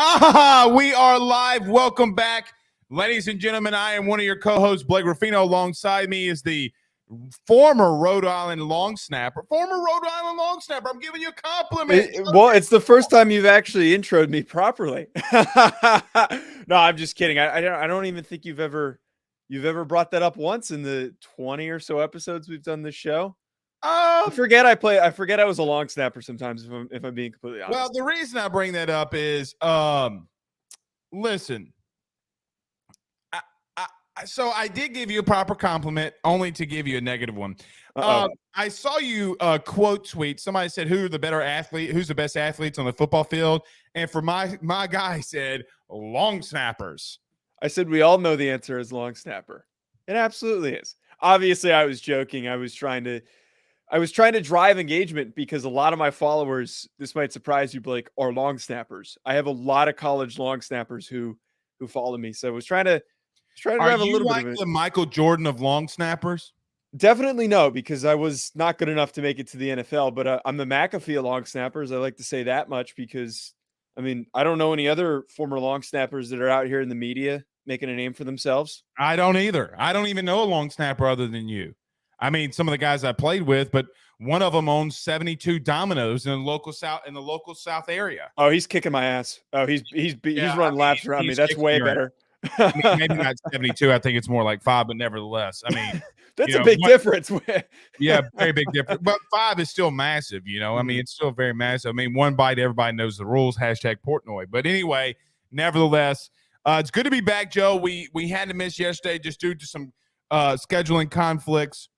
We are live. Welcome back, ladies and gentlemen. I am one of your co-hosts, Blake Ruffino. Alongside me is the former Rhode Island long snapper. I'm giving you a compliment. It's the first time you've actually introed me properly. No, I'm just kidding. I don't even think you've ever brought that up once in the 20 or so episodes we've done this show. I forget I was a long snapper sometimes if I'm being completely honest. Well, the reason I bring that up is, listen. So I did give you a proper compliment, only to give you a negative one. I saw you quote tweet. Somebody said, "Who's the best athletes on the football field?" And for my guy said, "Long snappers." I said we all know the answer is long snapper. It absolutely is. Obviously, I was joking. I was trying to drive engagement because a lot of my followers, this might surprise you, Blake, are long snappers. I have a lot of college long snappers who follow me. So I was trying to Are have a you little like bit of the Michael Jordan of long snappers? Definitely no, because I was not good enough to make it to the NFL, but I'm the McAfee of long snappers. I like to say that much because, I mean, I don't know any other former long snappers that are out here in the media making a name for themselves. I don't either. I don't even know a long snapper other than you. I mean, some of the guys I played with, but one of them owns 72 Domino's in the local South area. Oh, he's kicking my ass. Oh, he's running laps around me. That's way better. I mean, maybe not 72. I think it's more like 5, but nevertheless, I mean, that's a big difference. Yeah, very big difference. But 5 is still massive, you know. I mean, it's still very massive. I mean, one bite, everybody knows the rules. Hashtag Portnoy. But anyway, nevertheless, it's good to be back, Joe. We had to miss yesterday just due to some scheduling conflicts.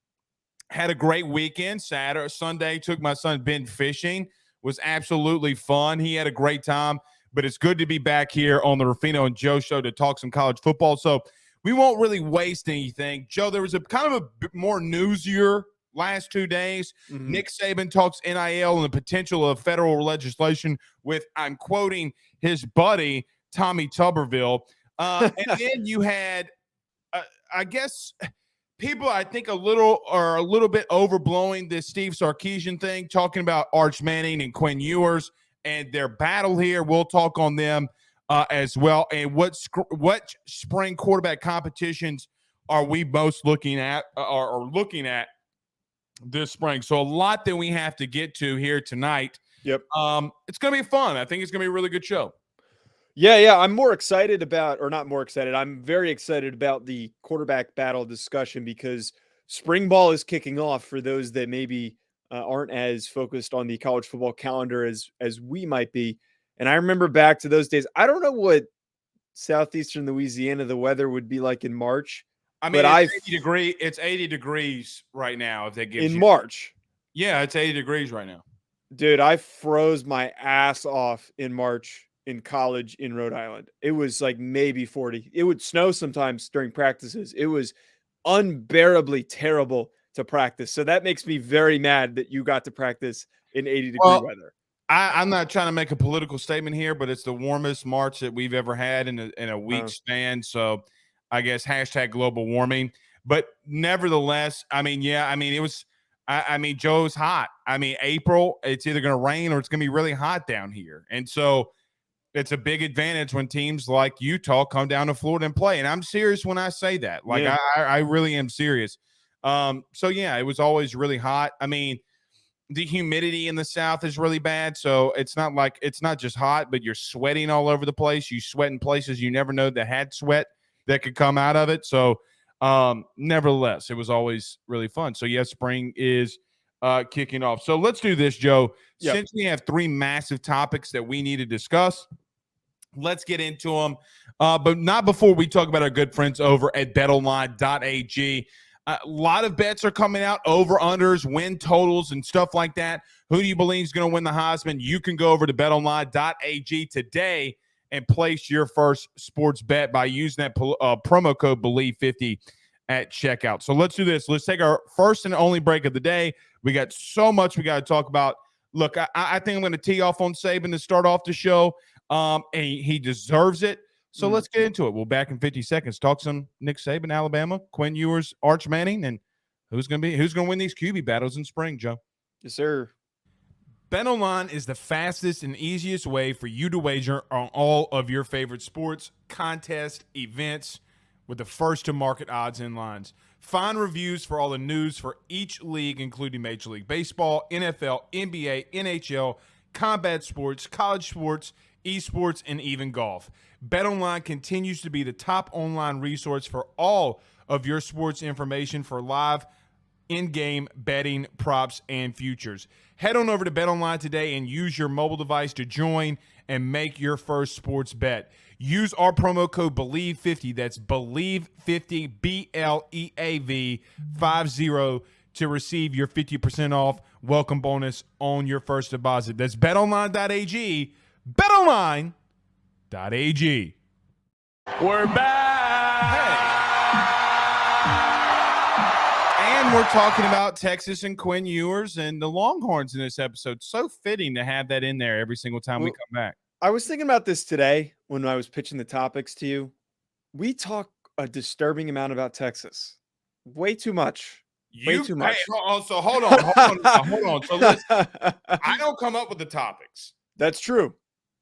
Had a great weekend. Sunday, took my son Ben fishing. Was absolutely fun. He had a great time. But it's good to be back here on the Ruffino and Joe show to talk some college football. So we won't really waste anything. Joe, there was a kind of a bit more newsier last 2 days. Mm-hmm. Nick Saban talks NIL and the potential of federal legislation with, I'm quoting, his buddy, Tommy Tuberville. And then you had, I guess, people I think are a little bit overblowing this Steve Sarkisian thing, talking about Arch Manning and Quinn Ewers and their battle here. We'll talk on them as well. And what spring quarterback competitions are we most looking at this spring? So a lot that we have to get to here tonight. Yep. It's going to be fun. I think it's going to be a really good show. Yeah. I'm more excited about, or not more excited. I'm very excited about the quarterback battle discussion because spring ball is kicking off for those that maybe aren't as focused on the college football calendar as we might be. And I remember back to those days. I don't know what southeastern Louisiana the weather would be like in March. I mean, it's 80 degrees right now. If they give in March. Yeah, it's 80 degrees right now. Dude, I froze my ass off in March in college in Rhode Island. It was like maybe 40. It would snow sometimes during practices. It was unbearably terrible to practice. So that makes me very mad that you got to practice in 80-degree weather. I'm not trying to make a political statement here, but it's the warmest March that we've ever had in a week span. So I guess hashtag global warming. But nevertheless, I mean, it was I mean, Joe's hot. I mean, April, it's either going to rain or it's going to be really hot down here. And so it's a big advantage when teams like Utah come down to Florida and play. And I'm serious when I say that. Like, yeah. I really am serious. So, yeah, it was always really hot. I mean, the humidity in the South is really bad. So it's not just hot, but you're sweating all over the place. You sweat in places you never know that had sweat that could come out of it. So, nevertheless, it was always really fun. So, yes, spring is kicking off. So let's do this, Joe. Yep. Since we have 3 massive topics that we need to discuss, let's get into them. But not before we talk about our good friends over at betonline.ag. A lot of bets are coming out, over-unders, win totals, and stuff like that. Who do you believe is going to win the Heisman? You can go over to betonline.ag today and place your first sports bet by using that promo code BELIEVE50 at checkout. So let's do this. Let's take our first and only break of the day. We got so much we got to talk about. Look, I think I'm going to tee off on Saban to start off the show. And he deserves it. So let's get into it. We'll back in 50 seconds. Talk some Nick Saban, Alabama, Quinn Ewers, Arch Manning, and who's going to win these QB battles in spring, Joe. Yes, sir. BetOnline is the fastest and easiest way for you to wager on all of your favorite sports, contests, events with the first to market odds and lines. Find reviews for all the news for each league, including Major League Baseball, NFL, NBA, NHL, combat sports, college sports, esports, and even golf. BetOnline continues to be the top online resource for all of your sports information for live in-game betting, props, and futures. Head on over to BetOnline today and use your mobile device to join and make your first sports bet. Use our promo code BELIEVE50, that's BELIEVE50, BLEAV 50, to receive your 50% off welcome bonus on your first deposit. That's betonline.ag, betonline.ag. We're back. And we're talking about Texas and Quinn Ewers and the Longhorns in this episode. So fitting to have that in there every single time we come back. I was thinking about this today when I was pitching the topics to you. We talk a disturbing amount about Texas. Way too much. Way too much. So hold on. So listen, I don't come up with the topics. That's true.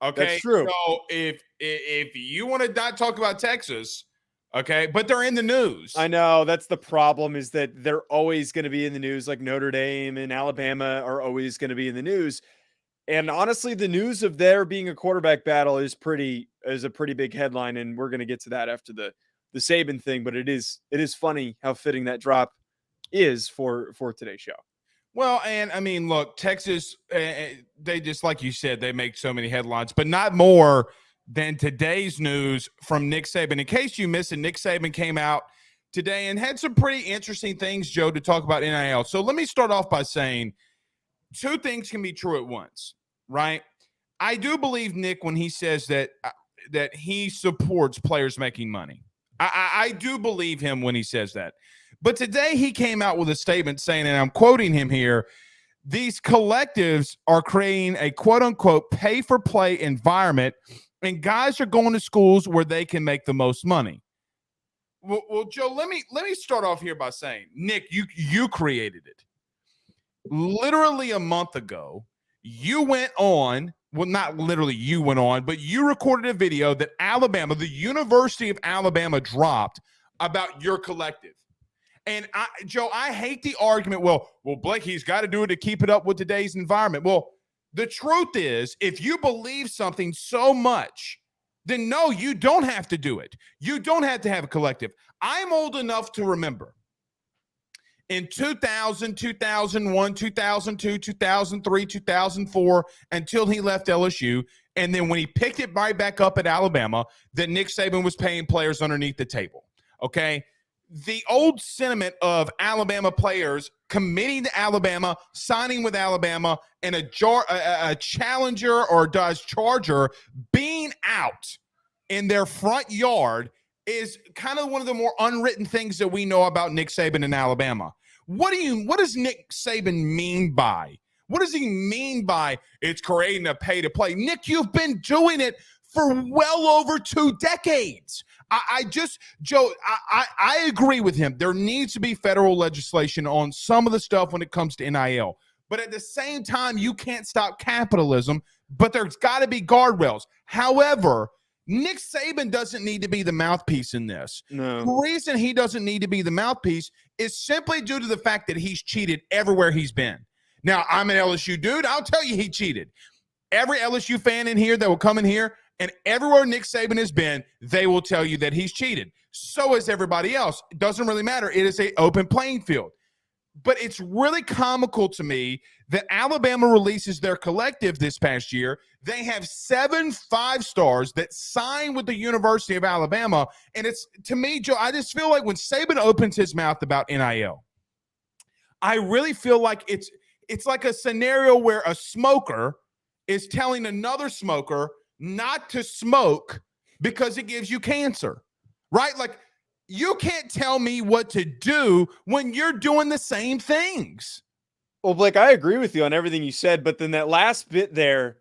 Okay. That's true. So if you want to not talk about Texas, okay, but they're in the news. I know that's the problem, is that they're always going to be in the news. Like Notre Dame and Alabama are always going to be in the news. And honestly, the news of there being a quarterback battle is a pretty big headline. And we're going to get to that after the Saban thing. But it is funny how fitting that drop is for today's show. Well, and I mean, look, Texas, they just, like you said, they make so many headlines, but not more than today's news from Nick Saban. In case you missed it, Nick Saban came out today and had some pretty interesting things, Joe, to talk about NIL. So let me start off by saying two things can be true at once, right? I do believe Nick when he says that he supports players making money. I do believe him when he says that. But today he came out with a statement saying, and I'm quoting him here, these collectives are creating a quote-unquote pay-for-play environment, and guys are going to schools where they can make the most money. Well, Joe, let me start off here by saying, Nick, you created it. Literally a month ago, you went on, well, not literally you went on, but you recorded a video that Alabama, the University of Alabama, dropped about your collective. And Joe, I hate the argument, well, Blake, he's got to do it to keep it up with today's environment. Well, the truth is, if you believe something so much, then no, you don't have to do it. You don't have to have a collective. I'm old enough to remember in 2000, 2001, 2002, 2003, 2004, until he left LSU, and then when he picked it right back up at Alabama, that Nick Saban was paying players underneath the table, okay? The old sentiment of Alabama players committing to Alabama, signing with Alabama, and a challenger or Dodge Charger being out in their front yard is kind of one of the more unwritten things that we know about Nick Saban in Alabama. What does Nick Saban mean by? What does he mean by it's creating a pay to play? Nick, you've been doing it for well over 2 decades. I agree with him. There needs to be federal legislation on some of the stuff when it comes to NIL. But at the same time, you can't stop capitalism, but there's got to be guardrails. However, Nick Saban doesn't need to be the mouthpiece in this. No. The reason he doesn't need to be the mouthpiece is simply due to the fact that he's cheated everywhere he's been. Now, I'm an LSU dude. I'll tell you he cheated. Every LSU fan in here that will come in here, and everywhere Nick Saban has been, they will tell you that he's cheated. So is everybody else. It doesn't really matter. It is an open playing field. But it's really comical to me that Alabama releases their collective this past year. They have 7 5-stars that sign with the University of Alabama. And it's, to me, Joe, I just feel like when Saban opens his mouth about NIL, I really feel like it's like a scenario where a smoker is telling another smoker not to smoke because it gives you cancer, right? Like, you can't tell me what to do when you're doing the same things. Well, Blake, I agree with you on everything you said, but then that last bit there,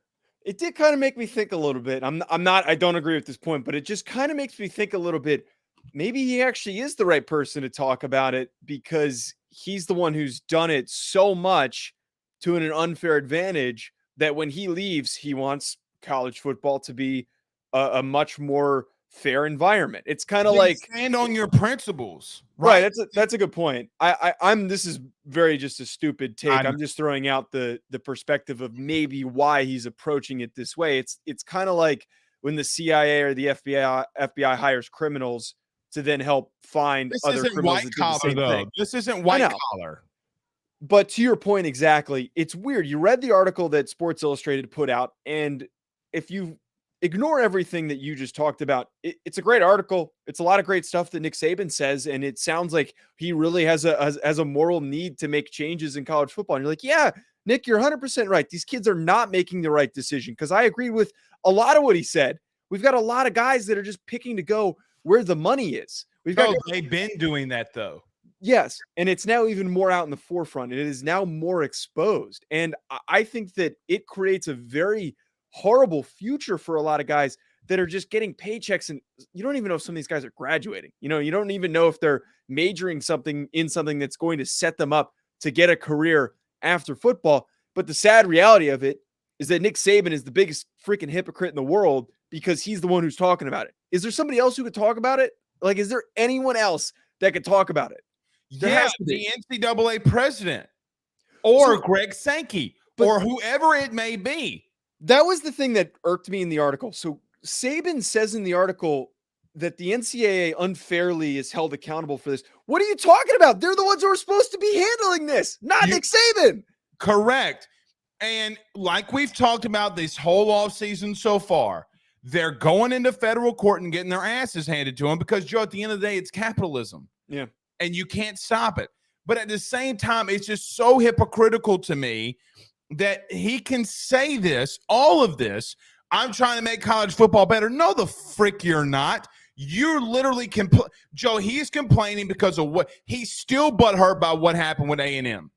it did kind of make me think a little bit. I don't agree at this point, but it just kind of makes me think a little bit. Maybe he actually is the right person to talk about it because he's the one who's done it so much to an unfair advantage that when he leaves, he wants college football to be a much more fair environment. It's kind of like stand on your principles, right. right? That's a good point. I'm this is very just a stupid take. I'm just throwing out the perspective of maybe why he's approaching it this way. It's kind of like when the CIA or the FBI hires criminals to then help find This other isn't criminals white that did the collar, same though. thing. This isn't white collar. But to your point exactly, it's weird. You read the article that Sports Illustrated put out, and if you ignore everything that you just talked about, it's a great article. It's a lot of great stuff that Nick Saban says, and it sounds like he really has a moral need to make changes in college football. And you're like, yeah, Nick, you're 100% right. These kids are not making the right decision, because I agree with a lot of what he said. We've got a lot of guys that are just picking to go where the money is. They've been doing that, though. Yes, and it's now even more out in the forefront. It is now more exposed. And I think that it creates a very horrible future for a lot of guys that are just getting paychecks, and you don't even know if some of these guys are graduating. You don't even know if they're majoring in something that's going to set them up to get a career after football. But the sad reality of it is that Nick Saban is the biggest freaking hypocrite in the world, because he's the one who's talking about it. Is there somebody else who could talk about it? Like, is there anyone else that could talk about it? The NCAA president or Greg Sankey or whoever it may be. That was the thing that irked me in the article. So Saban says in the article that the NCAA unfairly is held accountable for this. What are you talking about? They're the ones who are supposed to be handling this, not Nick Saban. Correct. And like we've talked about this whole offseason so far, they're going into federal court and getting their asses handed to them because, Joe, at the end of the day, it's capitalism. Yeah. And you can't stop it. But at the same time, it's just so hypocritical to me that he can say this, all of this. I'm trying to make college football better. No, the frick you're not. You're literally Joe, he's complaining because of what he's still butthurt by what happened with A&M.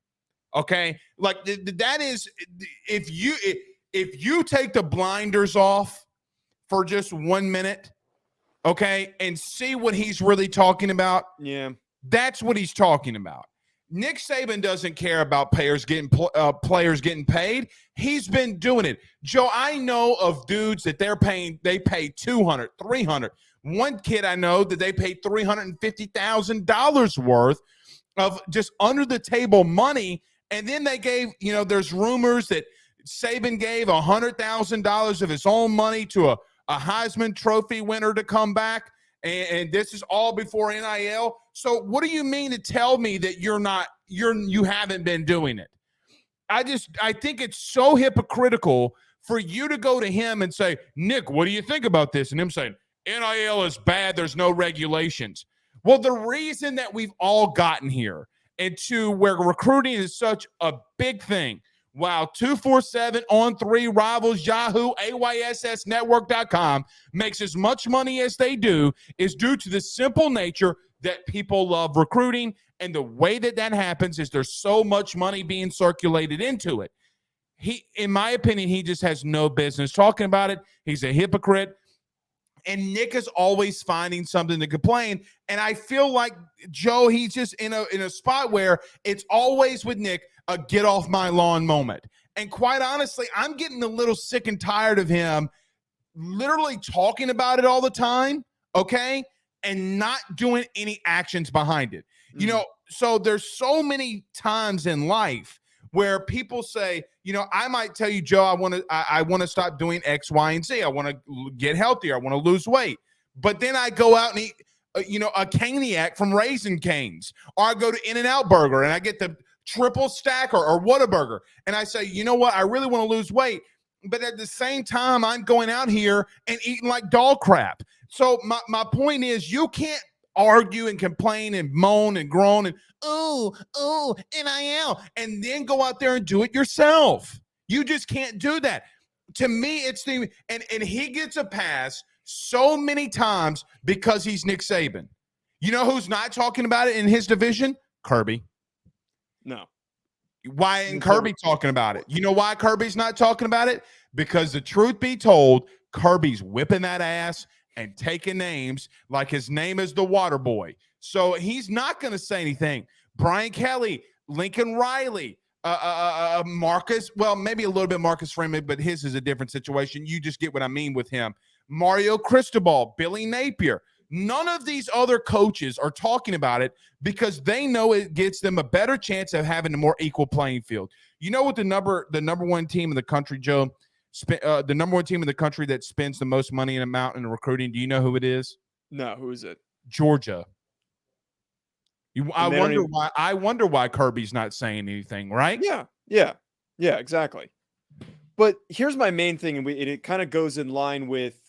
Okay? Like that is, if you take the blinders off for just 1 minute, okay, and see what he's really talking about. Yeah. That's what he's talking about. Nick Saban doesn't care about players getting paid. He's been doing it. Joe, I know of dudes that they pay $200, $300. One kid I know that they paid $350,000 worth of just under the table money. And then they gave, there's rumors that Saban gave $100,000 of his own money to a Heisman Trophy winner to come back. And this is all before NIL. So what do you mean to tell me that you haven't been doing it? I think it's so hypocritical for you to go to him and say, Nick, what do you think about this? And him saying, NIL is bad. There's no regulations. Well, the reason that we've all gotten here into where recruiting is such a big thing, while 247 on 3 Rivals, Yahoo, AYSSnetwork.com makes as much money as they do, is due to the simple nature that people love recruiting. And the way that happens is there's so much money being circulated into it. In my opinion, he just has no business talking about it. He's a hypocrite. And Nick is always finding something to complain. And I feel like, Joe, he's just in a spot where it's always with Nick, a get off my lawn moment. And quite honestly, I'm getting a little sick and tired of him literally talking about it all the time, okay, and not doing any actions behind it. So there's so many times in life where people say, I might tell you, Joe, I want to stop doing X, Y, and Z. I want to get healthier. I want to lose weight. But then I go out and eat, a Caniac from Raising Cane's, or I go to In-N-Out Burger and I get the triple stack or Whataburger. And I say, you know what? I really want to lose weight. But at the same time, I'm going out here and eating like dog crap. So my point is, you can't argue and complain and moan and groan and NIL and then go out there and do it yourself. You just can't do that. To me, it's and he gets a pass so many times because he's Nick Saban. You know who's not talking about it in his division? Kirby. No. Why isn't Kirby talking about it? You know why Kirby's not talking about it? Because the truth be told, Kirby's whipping that ass and taking names like his name is the Water Boy. So he's not going to say anything. Brian Kelly, Lincoln Riley, Marcus. Well, maybe a little bit Marcus Freeman, but his is a different situation. You just get what I mean with him. Mario Cristobal, Billy Napier. None of these other coaches are talking about it because they know it gets them a better chance of having a more equal playing field. You know what the number one team in the country, Joe, the number one team in the country that spends the most money in amount in recruiting, do you know who it is? No, who is it? Georgia. I wonder why Kirby's not saying anything, right? Yeah, exactly. But here's my main thing, and it kind of goes in line with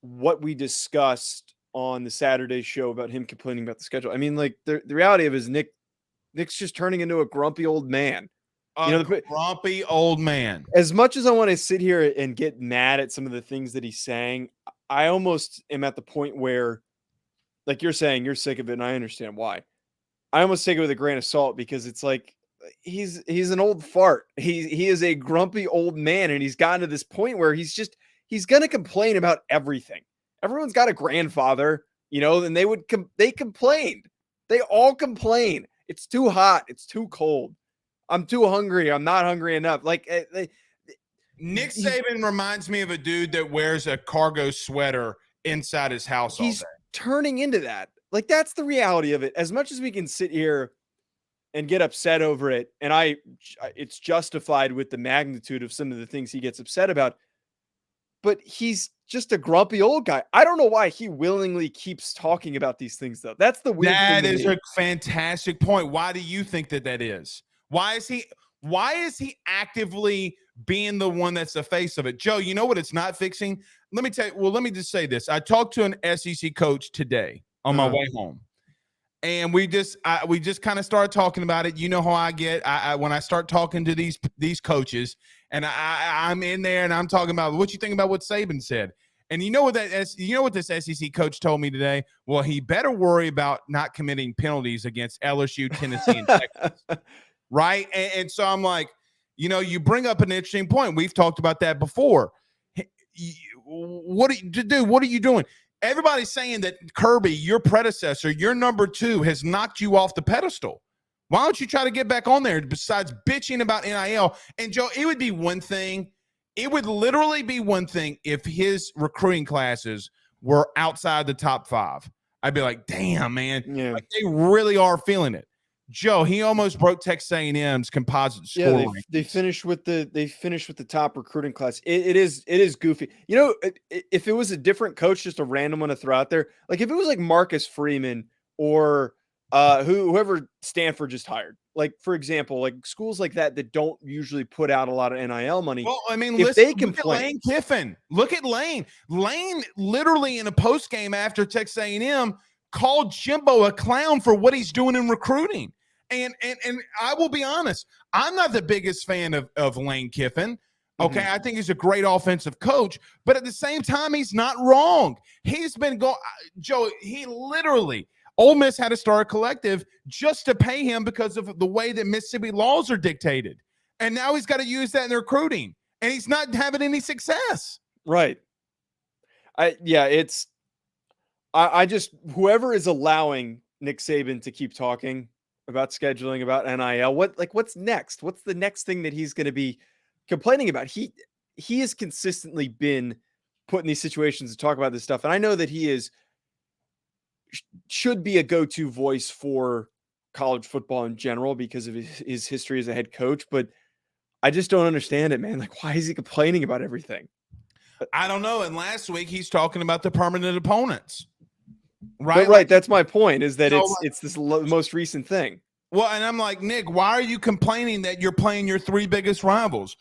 what we discussed on the Saturday show about him complaining about the schedule. I mean, like the reality of it is Nick's just turning into a grumpy old man. Grumpy old man. As much as I want to sit here and get mad at some of the things that he's saying, I almost am at the point where, like you're saying, you're sick of it, and I understand why. I almost take it with a grain of salt because it's like he's an old fart. He is a grumpy old man, and he's gotten to this point where he's gonna complain about everything. Everyone's got a grandfather, and they complained. They all complain. It's too hot. It's too cold. I'm too hungry. I'm not hungry enough. Like Nick Saban reminds me of a dude that wears a cargo sweater inside his house all day. He's turning into that. Like, that's the reality of it. As much as we can sit here and get upset over it, and it's justified with the magnitude of some of the things he gets upset about, but he's just a grumpy old guy. I don't know why he willingly keeps talking about these things, though. That's the weird thing. That is a fantastic point. Why do you think that is? Why is he actively being the one that's the face of it? Joe, you know what it's not fixing? Let me just say this. I talked to an SEC coach today on my way home. And we just kind of started talking about it. You know how I get when I start talking to these coaches, and I'm in there and I'm talking about what you think about what Saban said. And you know what this SEC coach told me today? Well, he better worry about not committing penalties against LSU, Tennessee, and Texas. Right? And so I'm like, you bring up an interesting point. We've talked about that before. What are you doing? Everybody's saying that Kirby, your predecessor, your number 2, has knocked you off the pedestal. Why don't you try to get back on there besides bitching about NIL? And Joe, it would be one thing. It would literally be one thing if his recruiting classes were outside the top 5. I'd be like, damn, man. Yeah. Like, they really are feeling it. Joe, he almost broke Texas A&M's composite score. Yeah, they finished with the top recruiting class. It is goofy. If it was a different coach, just a random one to throw out there, like if it was like Marcus Freeman or whoever Stanford just hired, like for example, like schools like that don't usually put out a lot of NIL money. Well, I mean, if they complain, Lane Kiffin. Look at Lane. Lane literally in a post game after Texas A&M called Jimbo a clown for what he's doing in recruiting. And I will be honest, I'm not the biggest fan of Lane Kiffin. Okay, I think he's a great offensive coach, but at the same time, he's not wrong. He's been going, Joe. He literally, Ole Miss had to start a collective just to pay him because of the way that Mississippi laws are dictated, and now he's got to use that in recruiting, and he's not having any success. Right. I just whoever is allowing Nick Saban to keep talking about scheduling, about NIL, what's next? What's the next thing that he's going to be complaining about? He has consistently been put in these situations to talk about this stuff. And I know that he should be a go-to voice for college football in general because of his history as a head coach, but I just don't understand it, man. Like, why is he complaining about everything? I don't know. And last week he's talking about the permanent opponents. Right. But, right. That's my point, is that it's this most recent thing. Well, and I'm like, Nick, why are you complaining that you're playing your 3 biggest rivals?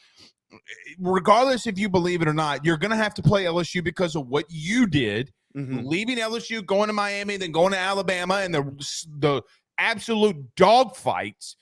Regardless if you believe it or not, you're going to have to play LSU because of what you did, leaving LSU, going to Miami, then going to Alabama, and the absolute dogfights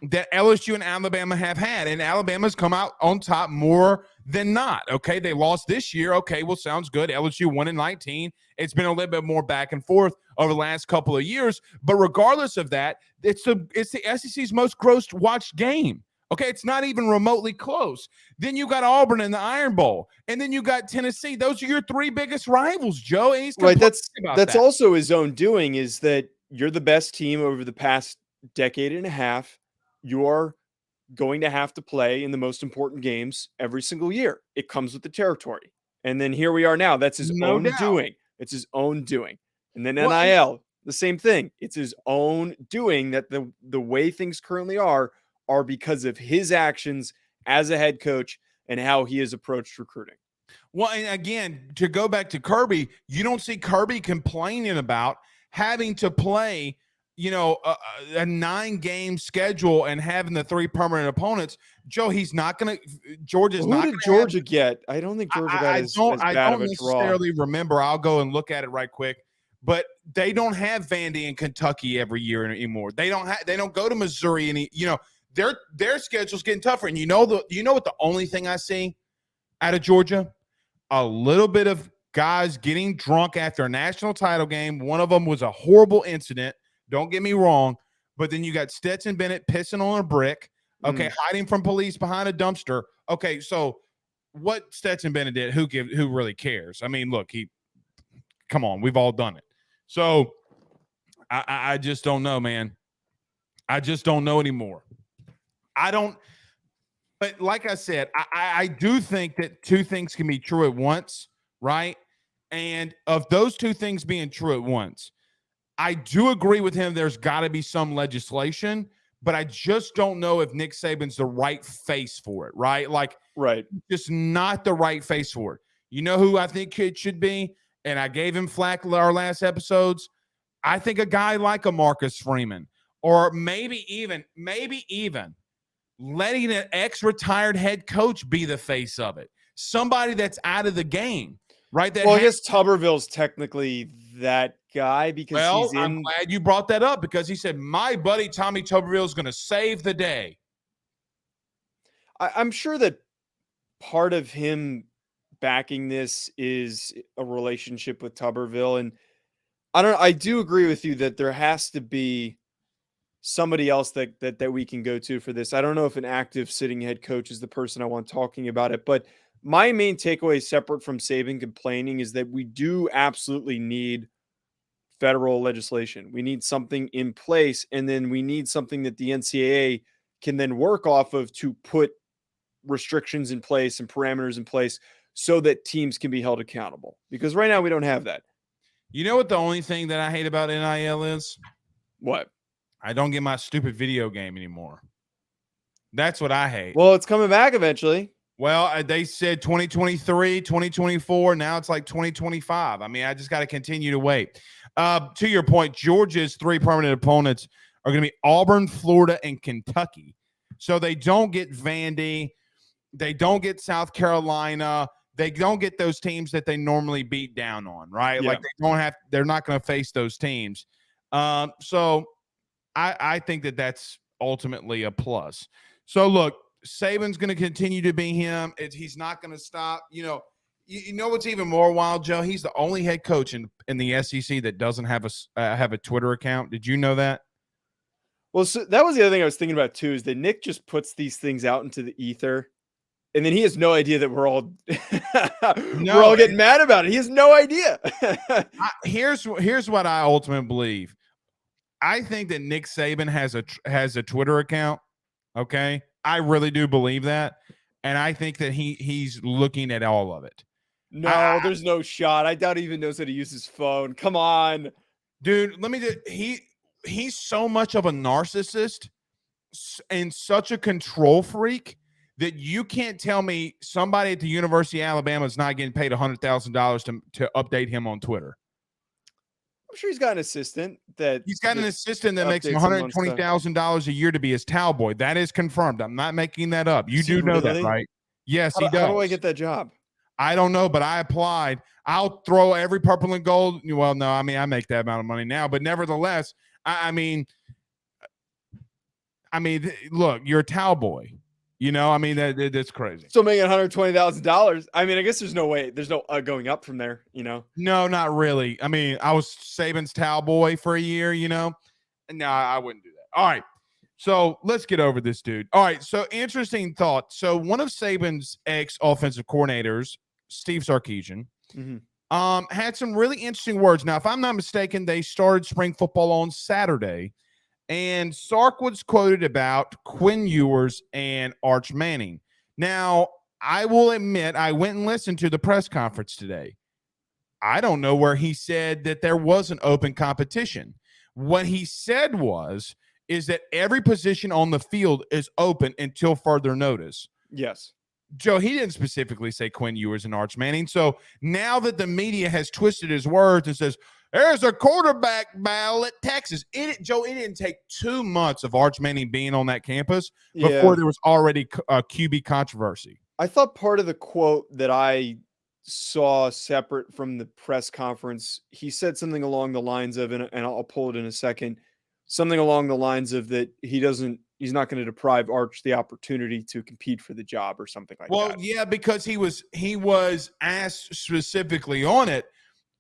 that LSU and Alabama have had. And Alabama's come out on top more than not. Okay, they lost this year. Okay, well, sounds good. LSU won in 19. It's been a little bit more back and forth over the last couple of years. But regardless of that, it's the SEC's most gross watched game. Okay, it's not even remotely close. Then you got Auburn in the Iron Bowl, and then you got Tennessee. Those are your 3 biggest rivals, Joe. And he's right. That's also his own doing, is that you're the best team over the past decade and a half. You are going to have to play in the most important games every single year. It comes with the territory. And then here we are now. That's his No own doubt. doing. It's his own doing. And then Well, NIL, the same thing. It's his own doing that the way things currently are because of his actions as a head coach and how he has approached recruiting. Well, and again, to go back to Kirby, you don't see Kirby complaining about having to play, a 9-game schedule and having the 3 permanent opponents. Joe, he's not going to. Georgia's Who not. did Georgia get? I don't think Georgia got as bad of a draw. I don't necessarily remember. I'll go and look at it right quick. But they don't have Vandy and Kentucky every year anymore. They don't go to Missouri any. Their schedule's getting tougher. And you know what the only thing I see out of Georgia? A little bit of guys getting drunk after a national title game. One of them was a horrible incident. Don't get me wrong. But then you got Stetson Bennett pissing on a brick. Okay, hiding from police behind a dumpster. Okay, so what Stetson Bennett did, who really cares? I mean, look, come on, we've all done it. So I just don't know, man. I just don't know anymore. But like I said, I do think that 2 things can be true at once, right? And of those 2 things being true at once, I do agree with him. There's got to be some legislation, but I just don't know if Nick Saban's the right face for it, right? Right. Just not the right face for it. You know who I think it should be? And I gave him flack our last episodes. I think a guy like a Marcus Freeman, or maybe even letting an ex-retired head coach be the face of it. Somebody that's out of the game, right? I guess Tuberville's technically that guy because I'm glad you brought that up because he said, my buddy Tommy Tuberville is going to save the day. I'm sure that part of him backing this is a relationship with Tuberville. And I do agree with you that there has to be somebody else that we can go to for this. I don't know if an active sitting head coach is the person I want talking about it, but my main takeaway, separate from Saban complaining, is that we do absolutely need federal legislation. We need something in place, and then we need something that the NCAA can then work off of to put restrictions in place and parameters in place so that teams can be held accountable. Because right now we don't have that. You know what the only thing that I hate about NIL is? What? I don't get my stupid video game anymore. That's what I hate. Well, it's coming back eventually. Well, they said 2023, 2024. Now it's like 2025. I mean, I just got to continue to wait. To your point, Georgia's 3 permanent opponents are going to be Auburn, Florida, and Kentucky. So they don't get Vandy. They don't get South Carolina. They don't get those teams that they normally beat down on, right? Yeah. Like they're not going to face those teams. So I think that's ultimately a plus. So look, Saban's going to continue to be him. He's not going to stop. You know what's even more wild, Joe? He's the only head coach in the SEC that doesn't have a Twitter account. Did you know that? Well, so that was the other thing I was thinking about too, is that Nick just puts these things out into the ether, and then he has no idea that we're all we're all getting mad about it. He has no idea. Here's what I ultimately believe. I think that Nick Saban has a Twitter account. Okay, I really do believe that, and I think that he's looking at all of it. No, there's no shot. I doubt he even knows how to use his phone. Come on, dude. Let me just he's so much of a narcissist and such a control freak that you can't tell me somebody at the University of Alabama is not getting paid $100,000 to update him on Twitter. I'm sure he's got an assistant that makes him $120,000 a year to be his towel boy. That is confirmed. I'm not making that up. You do know that, right? Yes, he does. How do I get that job? I don't know, but I applied. I'll throw every purple and gold. Well, no, I mean, I make that amount of money now, but nevertheless, I mean, look, you're a towel boy. I mean, that's crazy. So making $120,000. I mean, I guess there's no way. There's no going up from there. No, not really. I mean, I was Saban's towel boy for a year. No, I wouldn't do that. All right, so let's get over this, dude. All right, so interesting thought. So one of Saban's ex-offensive coordinators, Steve Sarkisian, had some really interesting words. Now, if I'm not mistaken, they started spring football on Saturday. And Sark was quoted about Quinn Ewers and Arch Manning. Now, I will admit, I went and listened to the press conference today. I don't know where he said that there was an open competition. What he said is that every position on the field is open until further notice. Yes. Joe, he didn't specifically say Quinn Ewers and Arch Manning. So now that the media has twisted his words and says, there's a quarterback battle at Texas. Joe, it didn't take 2 months of Arch Manning being on that campus before there was already a QB controversy. I thought part of the quote that I saw separate from the press conference, he said something along the lines of, and I'll pull it in a second, something along the lines of that he's not going to deprive Arch the opportunity to compete for the job or something like that. Well, yeah, because he was asked specifically on it,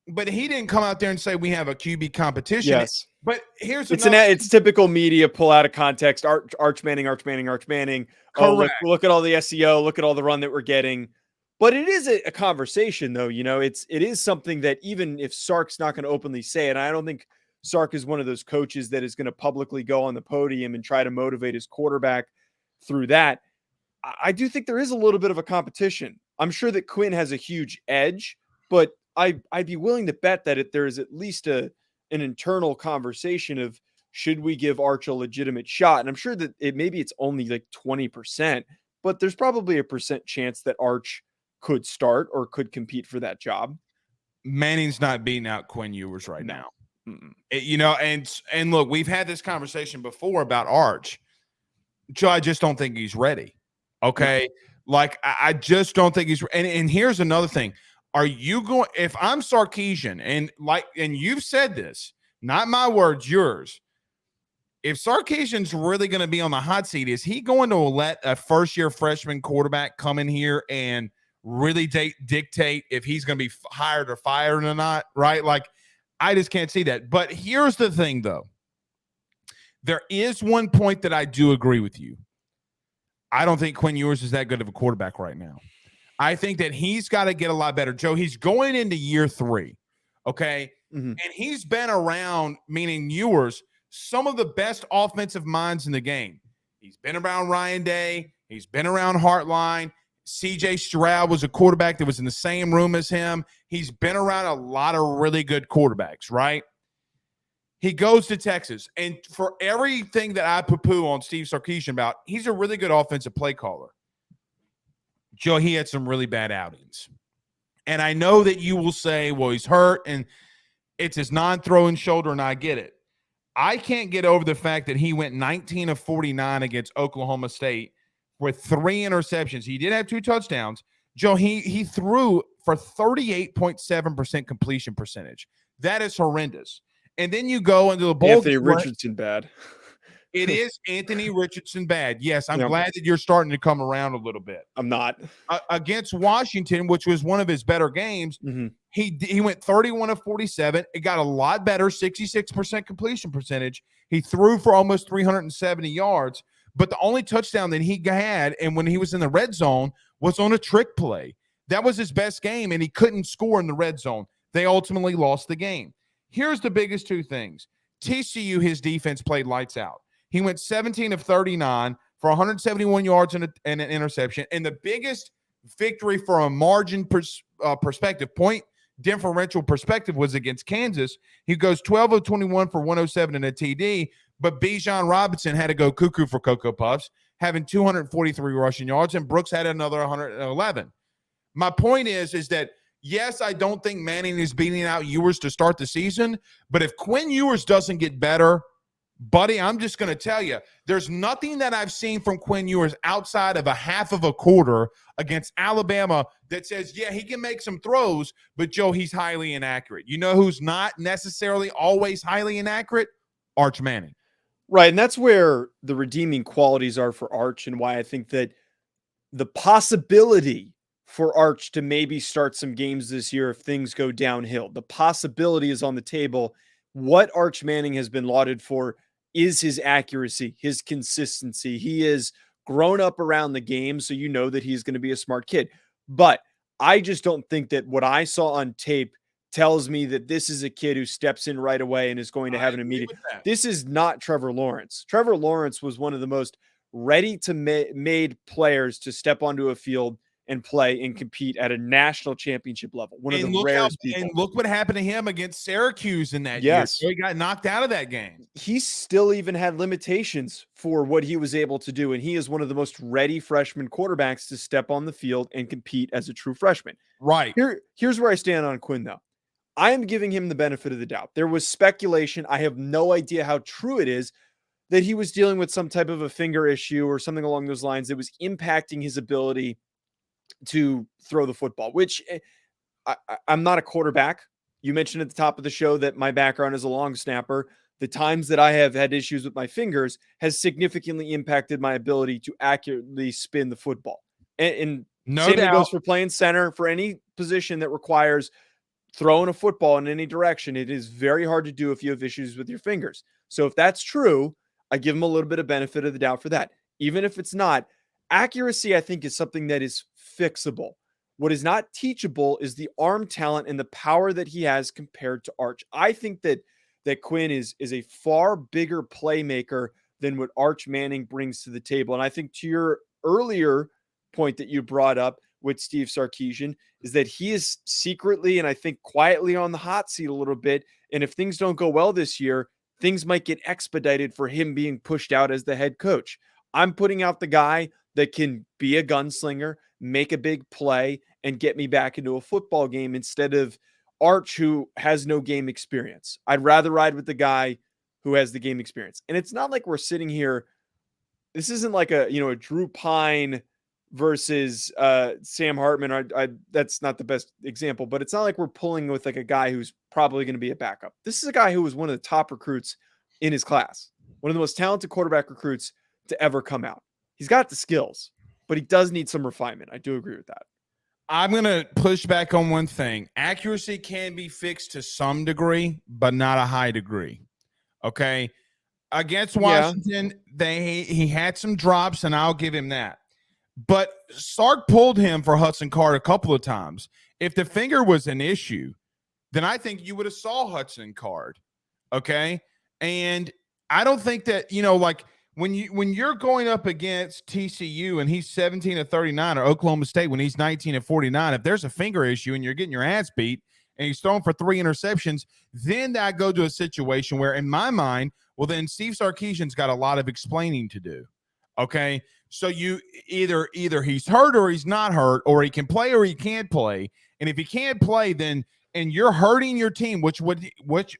but he didn't come out there and say we have a QB competition. Yes. But here's it's typical media pull out of context. Arch Manning. Oh, look at all the SEO. Look at all the run that we're getting. But it is a conversation, though. You know, it is something that even if Sark's not going to openly say it, I don't think Sark is one of those coaches that is going to publicly go on the podium and try to motivate his quarterback through that. I do think there is a little bit of a competition. I'm sure that Quinn has a huge edge, but I'd be willing to bet that there is at least an internal conversation of should we give Arch a legitimate shot? And I'm sure that maybe it's only like 20%, but there's probably a percent chance that Arch could start or could compete for that job. Manning's not beating out Quinn Ewers right now. And look, we've had this conversation before about Arch. Joe, I just don't think he's ready. Okay. Like, I just don't think he's, and here's another thing. Are you going, if I'm Sarkisian and you've said this, not my words, yours. If Sarkisian's really going to be on the hot seat, is he going to let a first-year freshman quarterback come in here and really dictate if he's going to be hired or fired or not? Right? Like, I just can't see that. But here's the thing, though. There is one point that I do agree with you. I don't think Quinn Ewers is that good of a quarterback right now. I think that he's got to get a lot better. Joe, he's going into year 3, okay? Mm-hmm. And he's been around, meaning Ewers, some of the best offensive minds in the game. He's been around Ryan Day. He's been around Hartline. C.J. Stroud was a quarterback that was in the same room as him. He's been around a lot of really good quarterbacks, right? He goes to Texas. And for everything that I poo-poo on Steve Sarkisian about, he's a really good offensive play caller. Joe, he had some really bad outings. And I know that you will say, well, he's hurt and it's his non-throwing shoulder, and I get it. I can't get over the fact that he went 19 of 49 against Oklahoma State with 3 interceptions. He did have 2 touchdowns. Joe, he threw for 38.7% completion percentage. That is horrendous. And then you go into the bowl. Anthony Richardson bad. It is Anthony Richardson bad. Yes, I'm glad that you're starting to come around a little bit. I'm not. Against Washington, which was one of his better games, he went 31 of 47. It got a lot better, 66% completion percentage. He threw for almost 370 yards, but the only touchdown that he had, and when he was in the red zone, was on a trick play. That was his best game, and he couldn't score in the red zone. They ultimately lost the game. Here's the biggest 2 things. TCU, his defense played lights out. He went 17 of 39 for 171 yards and an interception. And the biggest victory from a margin perspective, point differential perspective, was against Kansas. He goes 12 of 21 for 107 and a TD, but Bijan Robinson had to go cuckoo for Cocoa Puffs, having 243 rushing yards, and Brooks had another 111. My point is that, yes, I don't think Manning is beating out Ewers to start the season, but if Quinn Ewers doesn't get better, buddy, I'm just going to tell you, there's nothing that I've seen from Quinn Ewers outside of a half of a quarter against Alabama that says, yeah, he can make some throws, but, Joe, he's highly inaccurate. You know who's not necessarily always highly inaccurate? Arch Manning. Right, and that's where the redeeming qualities are for Arch, and why I think that the possibility for Arch to maybe start some games this year if things go downhill, the possibility is on the table. What Arch Manning has been lauded for is his accuracy, his consistency. He is grown up around the game, so you know that he's going to be a smart kid. But I just don't think that what I saw on tape tells me that this is a kid who steps in right away and is going to have an immediate. This is not Trevor Lawrence. Trevor Lawrence was one of the most ready to made players to step onto a field and play and compete at a national championship level. One of the rarest people. And look what happened to him against Syracuse in that year. So he got knocked out of that game. He still even had limitations for what he was able to do. And he is one of the most ready freshman quarterbacks to step on the field and compete as a true freshman. Right. Here's where I stand on Quinn, though. I am giving him the benefit of the doubt. There was speculation. I have no idea how true it is that he was dealing with some type of a finger issue or something along those lines that was impacting his ability to throw the football, which I'm not a quarterback. You mentioned at the top of the show that my background is a long snapper. The times that I have had issues with my fingers has significantly impacted my ability to accurately spin the football. And same thing goes for playing center, for any position that requires throwing a football in any direction. It is very hard to do if you have issues with your fingers. So if that's true, I give him a little bit of benefit of the doubt for that. Even if it's not, accuracy, I think, is something that is fixable. What is not teachable is the arm talent and the power that he has compared to Arch. I think that Quinn is a far bigger playmaker than what Arch Manning brings to the table. And I think to your earlier point that you brought up with Steve Sarkisian is that he is secretly and I think quietly on the hot seat a little bit. And if things don't go well this year, things might get expedited for him being pushed out as the head coach. I'm putting out the guy that can be a gunslinger, make a big play, and get me back into a football game instead of Arch, who has no game experience. I'd rather ride with the guy who has the game experience. And it's not like we're sitting here. This isn't like a Drew Pine versus Sam Hartman. That's not the best example, but it's not like we're pulling with like a guy who's probably going to be a backup. This is a guy who was one of the top recruits in his class, one of the most talented quarterback recruits to ever come out. He's got the skills, but he does need some refinement. I do agree with that. I'm going to push back on one thing. Accuracy can be fixed to some degree, but not a high degree. Okay. Against Washington, he had some drops, and I'll give him that. But Sark pulled him for Hudson Card a couple of times. If the finger was an issue, then I think you would have saw Hudson Card. Okay. And I don't think that, like, when you're going up against TCU and he's 17-39, or Oklahoma State when he's 19-49, if there's a finger issue and you're getting your ass beat and he's throwing for 3 interceptions, then I go to a situation where, in my mind, well, then Steve Sarkisian's got a lot of explaining to do. Okay, so you either he's hurt or he's not hurt, or he can play or he can't play, and if he can't play, then and you're hurting your team, which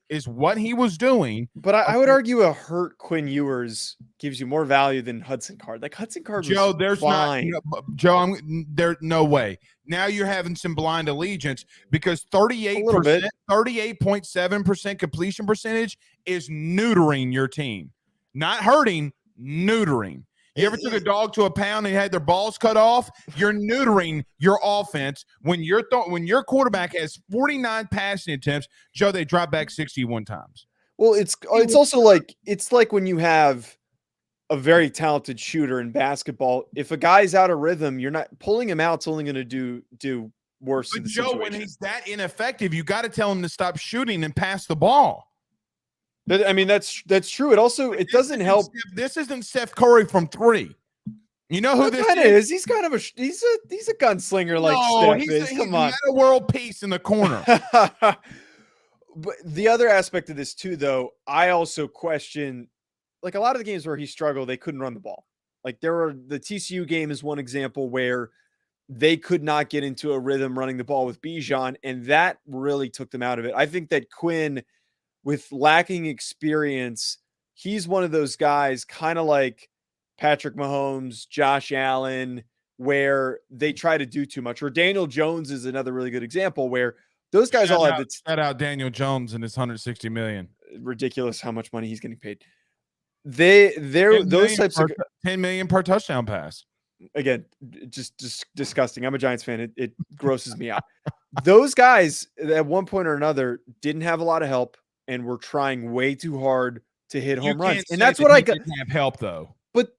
is what he was doing. But I would argue a hurt Quinn Ewers gives you more value than Hudson Card. Like Hudson Card, Joe, was there's fine. Joe, there's no way. Now you're having some blind allegiance because 38.7% completion percentage is neutering your team, not hurting, neutering. You ever took a dog to a pound and had their balls cut off? You're neutering your offense when your quarterback has 49 passing attempts. Joe, they drop back 61 times. Well, it's also like when you have a very talented shooter in basketball. If a guy's out of rhythm, you're not pulling him out. It's only going to do worse. But Joe, when he's that ineffective, you got to tell him to stop shooting and pass the ball. I mean, that's true. It doesn't help. This isn't Steph Curry from 3. You know who this is? He's kind of he's a gunslinger like Steph is. Come on, a world peace in the corner. But the other aspect of this too, though, I also question, like a lot of the games where he struggled, they couldn't run the ball. Like the TCU game is one example where they could not get into a rhythm running the ball with Bijan, and that really took them out of it. I think that Quinn, with lacking experience, he's one of those guys kind of like Patrick Mahomes, Josh Allen, where they try to do too much. Or Daniel Jones is another really good example where those guys all have shout out Daniel Jones and his $160 million. Ridiculous how much money he's getting paid. They're those types of $10 million per touchdown pass. Again, just disgusting. I'm a Giants fan. It grosses me out. Those guys at one point or another didn't have a lot of help and were trying way too hard to hit home runs. And that's what I got. Didn't have help though. But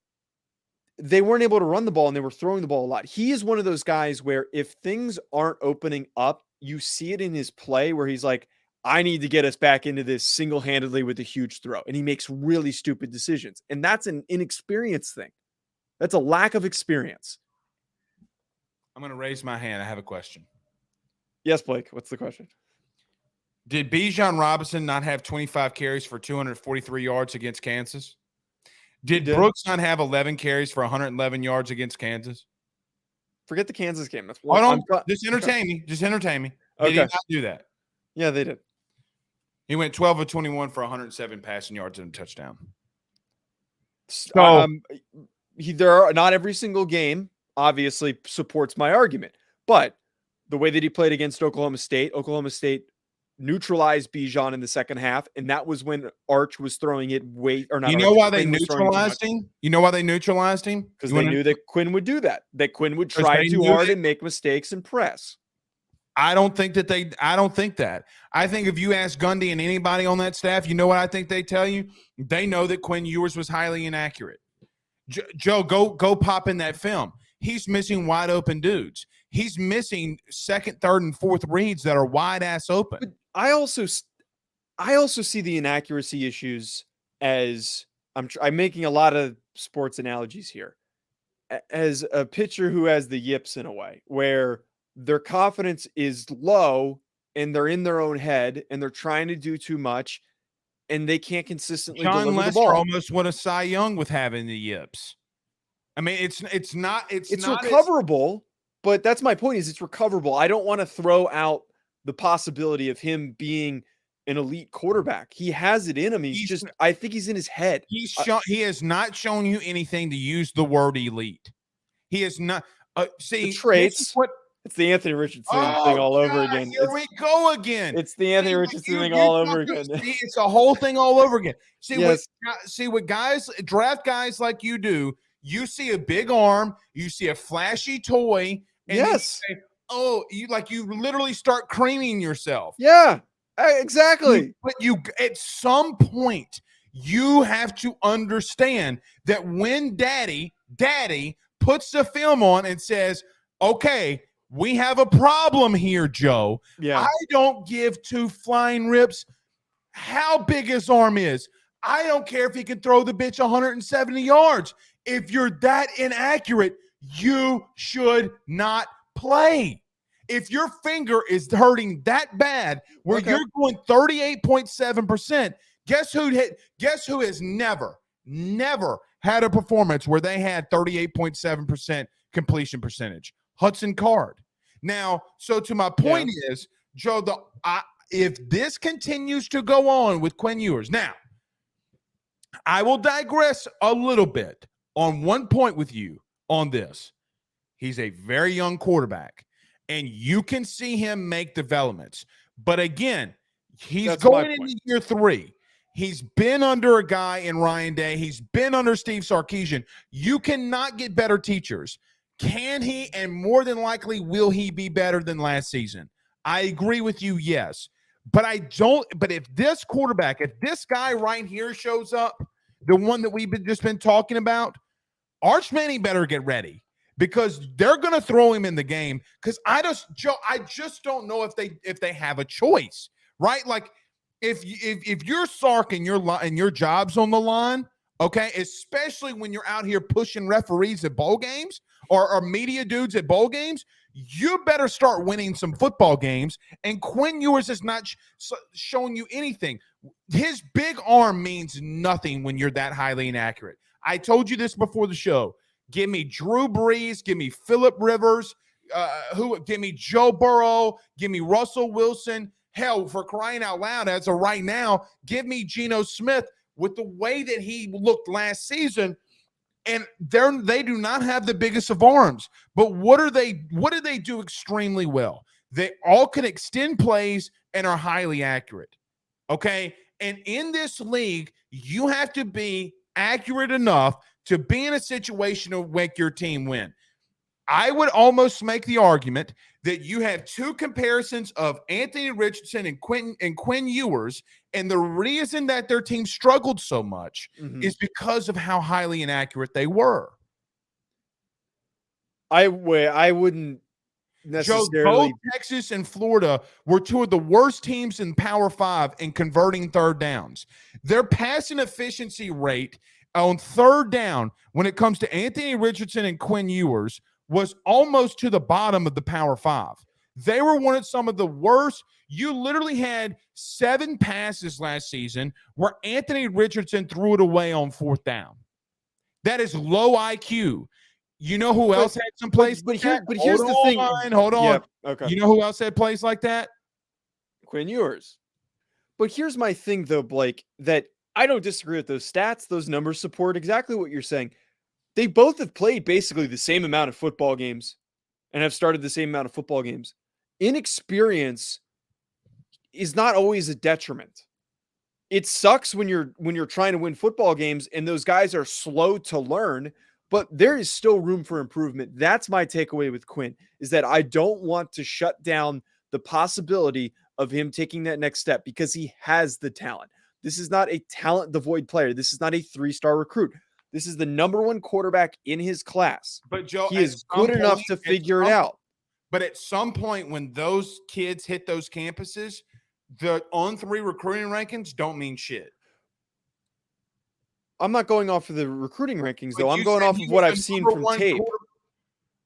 they weren't able to run the ball and they were throwing the ball a lot. He is one of those guys where if things aren't opening up you see it in his play where he's like, I need to get us back into this single-handedly with a huge throw. And he makes really stupid decisions. And that's an inexperience thing. That's a lack of experience. I'm going to raise my hand. I have a question. Yes, Blake. What's the question? Did Bijan Robinson not have 25 carries for 243 yards against Kansas? Did Brooks not have 11 carries for 111 yards against Kansas? Forget the Kansas game. That's just entertain me. Just entertain me. Did he not do that? Yeah, they did. He went 12 of 21 for 107 passing yards and a touchdown. So not every single game obviously supports my argument, but the way that he played against Oklahoma State neutralized Bijan in the second half, and that was when Arch was throwing it You know why they neutralized him? You know why they neutralized him? Because they knew that Quinn would do that. That Quinn would try too hard and make mistakes and press. I don't think that. I think if you ask Gundy and anybody on that staff, you know what I think they tell you? They know that Quinn Ewers was highly inaccurate. Joe, go pop in that film. He's missing wide open dudes. He's missing second, third, and fourth reads that are wide ass open. But I also see the inaccuracy issues as I'm making a lot of sports analogies here, as a pitcher who has the yips in a way where their confidence is low and they're in their own head and they're trying to do too much and they can't consistently deliver the ball. Almost won a Cy Young with having the yips. I mean, it's recoverable, but that's my point is it's recoverable. I don't want to throw out the possibility of him being an elite quarterback. He has it in him. I think he's in his head. He has not shown you anything to use the word elite. He is not. The traits. It's the Anthony Richardson thing all over again. Here we go again. It's the Anthony Richardson thing all over again. It's a whole thing all over again. What guys, draft guys like you do, you see a big arm, you see a flashy toy, and you say, you literally start creaming yourself. Yeah, exactly. But at some point, you have to understand that when daddy puts the film on and says, okay, we have a problem here, Joe. Yeah. I don't give two flying rips how big his arm is. I don't care if he can throw the bitch 170 yards. If you're that inaccurate, you should not play. If your finger is hurting that bad where you're going 38.7%, guess who has never had a performance where they had 38.7% completion percentage? Hudson Card. Now, so to my point is, Joe, if this continues to go on with Quinn Ewers, now, I will digress a little bit on one point with you on this. He's a very young quarterback, and you can see him make developments. But again, he's going into year 3. He's been under a guy in Ryan Day. He's been under Steve Sarkisian. You cannot get better teachers. Can he, and more than likely, will he be better than last season? I agree with you, yes. But if this quarterback, if this guy right here shows up, the one that we've just been talking about, Arch Manning better get ready because they're going to throw him in the game because I just don't know if they have a choice, right? Like if you're Sark and your job's on the line, okay, especially when you're out here pushing referees at bowl games or media dudes at bowl games, you better start winning some football games. And Quinn Ewers has not shown you anything. His big arm means nothing when you're that highly inaccurate. I told you this before the show. Give me Drew Brees. Give me Phillip Rivers. Give me Joe Burrow. Give me Russell Wilson. Hell, for crying out loud, as of right now, give me Geno Smith with the way that he looked last season. And they do not have the biggest of arms. But what do they do extremely well? They all can extend plays and are highly accurate. Okay? And in this league, you have to be accurate enough to be in a situation to make your team win. I would almost make the argument that you have two comparisons of Anthony Richardson and Quinn Ewers, and the reason that their team struggled so much is because of how highly inaccurate they were. I wouldn't necessarily. Both Texas and Florida were two of the worst teams in Power 5 in converting third downs. Their passing efficiency rate on third down when it comes to Anthony Richardson and Quinn Ewers was almost to the bottom of the Power 5. They were one of some of the worst. You literally had 7 passes last season where Anthony Richardson threw it away on fourth down. That is low IQ. You know who else had some plays? But here's the thing. Hold on. Yeah, okay. You know who else had plays like that? Quinn Ewers. But here's my thing, though, Blake, that I don't disagree with those stats. Those numbers support exactly what you're saying. They both have played basically the same amount of football games and have started the same amount of football games. Inexperience is not always a detriment. It sucks when you're trying to win football games and those guys are slow to learn, but there is still room for improvement. That's my takeaway with Quinn, is that I don't want to shut down the possibility of him taking that next step because he has the talent. This is not a talent devoid player. This is not a 3-star recruit. This is the number 1 quarterback in his class. But Joe, he is good enough to figure it out. But at some point when those kids hit those campuses, the on-3 recruiting rankings don't mean shit. I'm not going off of the recruiting rankings, though. I'm going off of what I've seen from tape.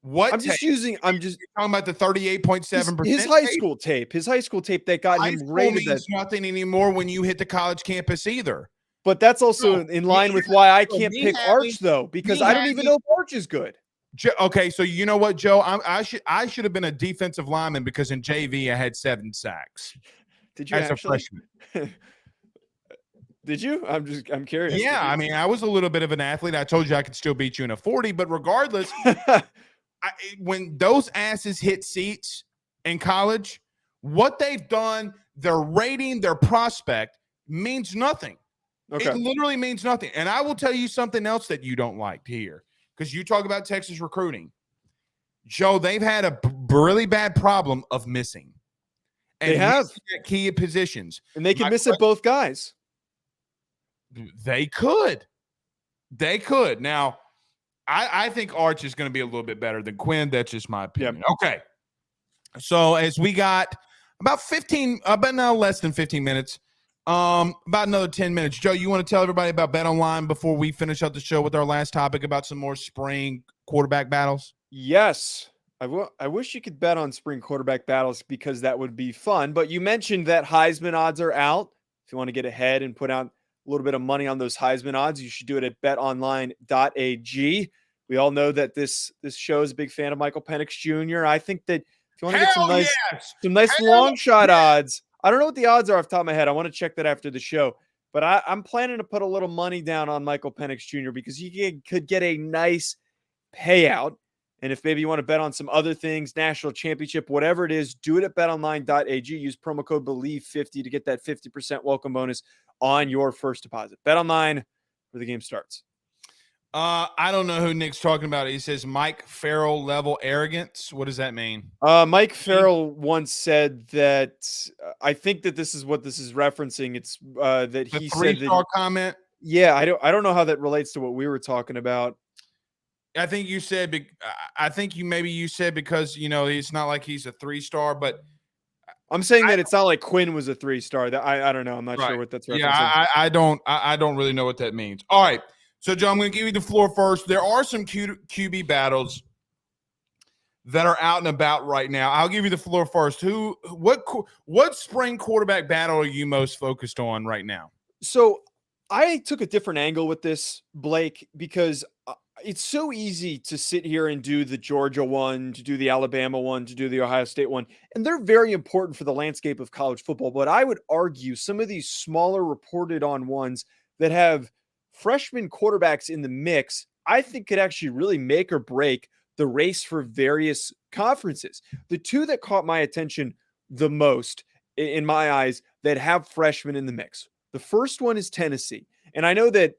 What? I'm just You're talking about the 38.7%. His high school tape. His high school tape that got him rated. Means nothing anymore when you hit the college campus either. But that's also in line with why I can't pick Arch, though, because I don't even know if Arch is good. Okay, so you know what, Joe? I should have been a defensive lineman because in JV I had 7 sacks. Did you as actually? a freshman? Did you? I'm curious. Yeah, I mean, I was a little bit of an athlete. I told you I could still beat you in a 40, but regardless, when those asses hit seats in college, what they've done, their rating, their prospect means nothing. Okay. It literally means nothing. And I will tell you something else that you don't like to hear, because you talk about Texas recruiting. Joe, they've had a really bad problem of missing. And they have key positions. And they can miss at both guys. They could. Now, I think Arch is going to be a little bit better than Quinn. That's just my opinion. Yep. Okay. So as we got about less than 15 minutes, about another 10 minutes. Joe, you want to tell everybody about Bet Online before we finish up the show with our last topic about some more spring quarterback battles? Yes. I wish you could bet on spring quarterback battles because that would be fun. But you mentioned that Heisman odds are out. If you want to get ahead and put out a little bit of money on those Heisman odds, you should do it at betonline.ag. We all know that this show is a big fan of Michael Penix Jr. I think that if you want to get some nice long shot odds, I don't know what the odds are off the top of my head. I want to check that after the show. But I'm planning to put a little money down on Michael Penix Jr. because you could get a nice payout. And if maybe you want to bet on some other things, national championship, whatever it is, do it at betonline.ag. Use promo code BELIEVE50 to get that 50% welcome bonus on your first deposit. Bet online where the game starts. I don't know who Nick's talking about. He says Mike Farrell level arrogance. What does that mean? Mike Farrell once said that I think that this is what this is referencing. It's that he said that comment. Yeah, I don't know how that relates to what we were talking about. I think you said because it's not like he's a 3-star, but I'm saying that it's not like Quinn was a 3-star. That I don't know. I'm not sure what that's referencing. Yeah, I don't really know what that means. All right. So, Joe, I'm going to give you the floor first. There are some QB battles that are out and about right now. I'll give you the floor first. What spring quarterback battle are you most focused on right now? So I took a different angle with this, Blake, because it's so easy to sit here and do the Georgia one, to do the Alabama one, to do the Ohio State one, and they're very important for the landscape of college football. But I would argue some of these smaller reported on ones that have freshman quarterbacks in the mix, I think could actually really make or break the race for various conferences. The two that caught my attention the most, in my eyes, that have freshmen in the mix. The first one is Tennessee. And I know that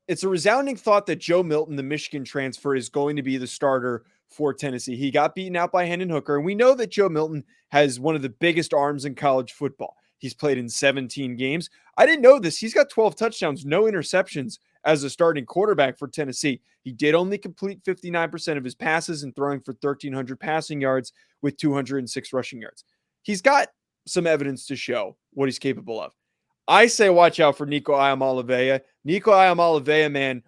it's a resounding thought that Joe Milton, the Michigan transfer, is going to be the starter for Tennessee. He got beaten out by Hendon Hooker. And we know that Joe Milton has one of the biggest arms in college football. He's played in 17 games. I didn't know this. He's got 12 touchdowns, no interceptions as a starting quarterback for Tennessee. He did only complete 59% of his passes and throwing for 1,300 passing yards with 206 rushing yards. He's got some evidence to show what he's capable of. I say watch out for Nico Iamaleava. Nico Iamaleava, man,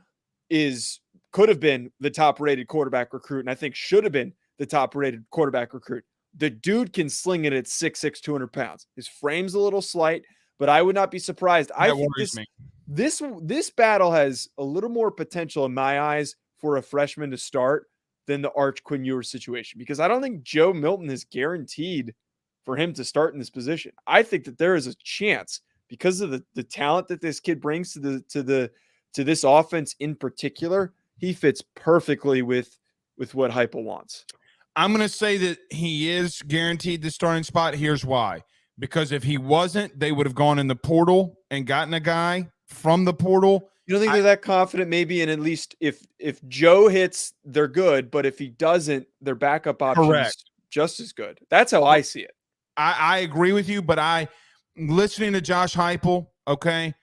could have been the top-rated quarterback recruit, and I think should have been the top-rated quarterback recruit. The dude can sling it at 6'6", 200 pounds. His frame's a little slight, but I would not be surprised. I think this battle has a little more potential in my eyes for a freshman to start than the Arch Quinn Ewers situation, because I don't think Joe Milton is guaranteed for him to start in this position. I think that there is a chance because of the talent that this kid brings to this offense in particular. He fits perfectly with what Heupel wants. I'm going to say that he is guaranteed the starting spot. Here's why. Because if he wasn't, they would have gone in the portal and gotten a guy from the portal. You don't think they're that confident maybe? And at least if Joe hits, they're good. But if he doesn't, their backup option is just as good. That's how I see it. I agree with you, but listening to Josh Heupel, okay,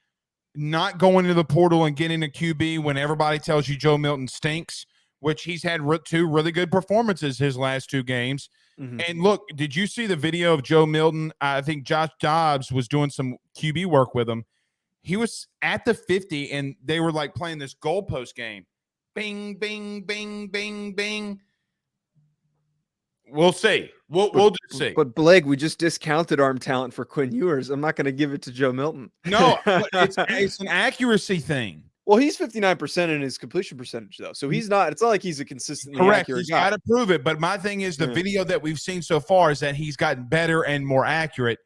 not going to the portal and getting a QB when everybody tells you Joe Milton stinks, which he's had 2 really good performances his last 2 games. Mm-hmm. And look, did you see the video of Joe Milton? I think Josh Dobbs was doing some QB work with him. He was at the 50, and they were like playing this goalpost game. Bing, bing, bing, bing, bing. We'll see. We'll just see. But Blake, we just discounted arm talent for Quinn Ewers. I'm not going to give it to Joe Milton. No, it's an accuracy thing. Well, he's 59% in his completion percentage, though. So he's not. It's not like he's a consistently accurate He's guy. got to prove it. But my thing is the video that we've seen so far is that he's gotten better and more accurate.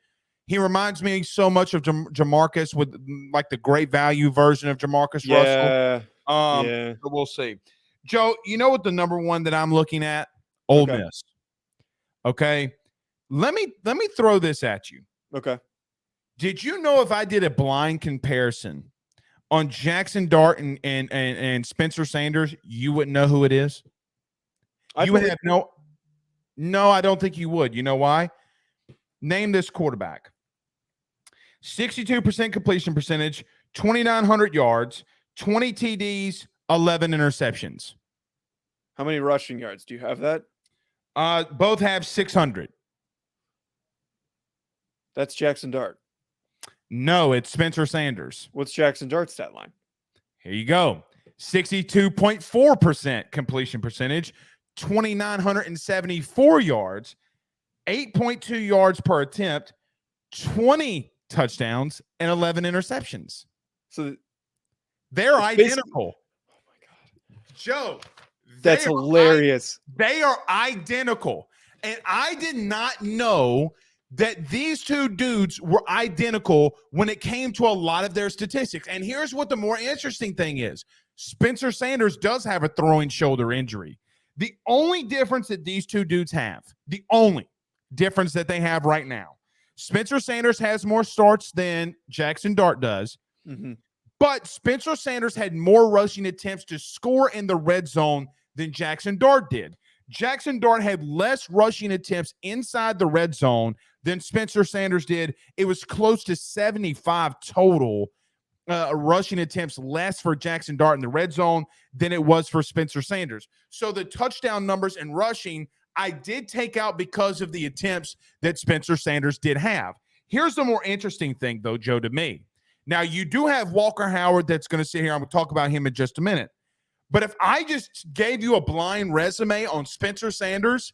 He reminds me so much of Jamarcus, with like the great value version of Jamarcus Russell. So we'll see. Joe, you know what the number one that I'm looking at? Ole Miss. Okay. Let me throw this at you. Okay. Did you know if I did a blind comparison on Jackson Dart and Spencer Sanders, you wouldn't know who it is? You would have no, I don't think you would. You know why? Name this quarterback. 62% completion percentage, 2,900 yards, 20 TDs, 11 interceptions. How many rushing yards? Do you have that? Both have 600. That's Jackson Dart. No, it's Spencer Sanders. What's Jackson Dart's stat line? Here you go. 62.4% completion percentage, 2,974 yards, 8.2 yards per attempt, 20 touchdowns, and 11 interceptions. So they're identical. Oh my God. Joe. That's hilarious. They are identical. And I did not know that these 2 dudes were identical when it came to a lot of their statistics. And here's what the more interesting thing is. Spencer Sanders does have a throwing shoulder injury. The only difference that these 2 dudes have, the only difference that they have right now, Spencer Sanders has more starts than Jackson Dart does. Mm-hmm. But Spencer Sanders had more rushing attempts to score in the red zone than Jackson Dart did. Jackson Dart had less rushing attempts inside the red zone than Spencer Sanders did. It was close to 75 total rushing attempts less for Jackson Dart in the red zone than it was for Spencer Sanders. So the touchdown numbers and rushing, I did take out because of the attempts that Spencer Sanders did have. Here's the more interesting thing, though, Joe, to me. Now, you do have Walker Howard that's going to sit here. I'm going to talk about him in just a minute. But if I just gave you a blind resume on Spencer Sanders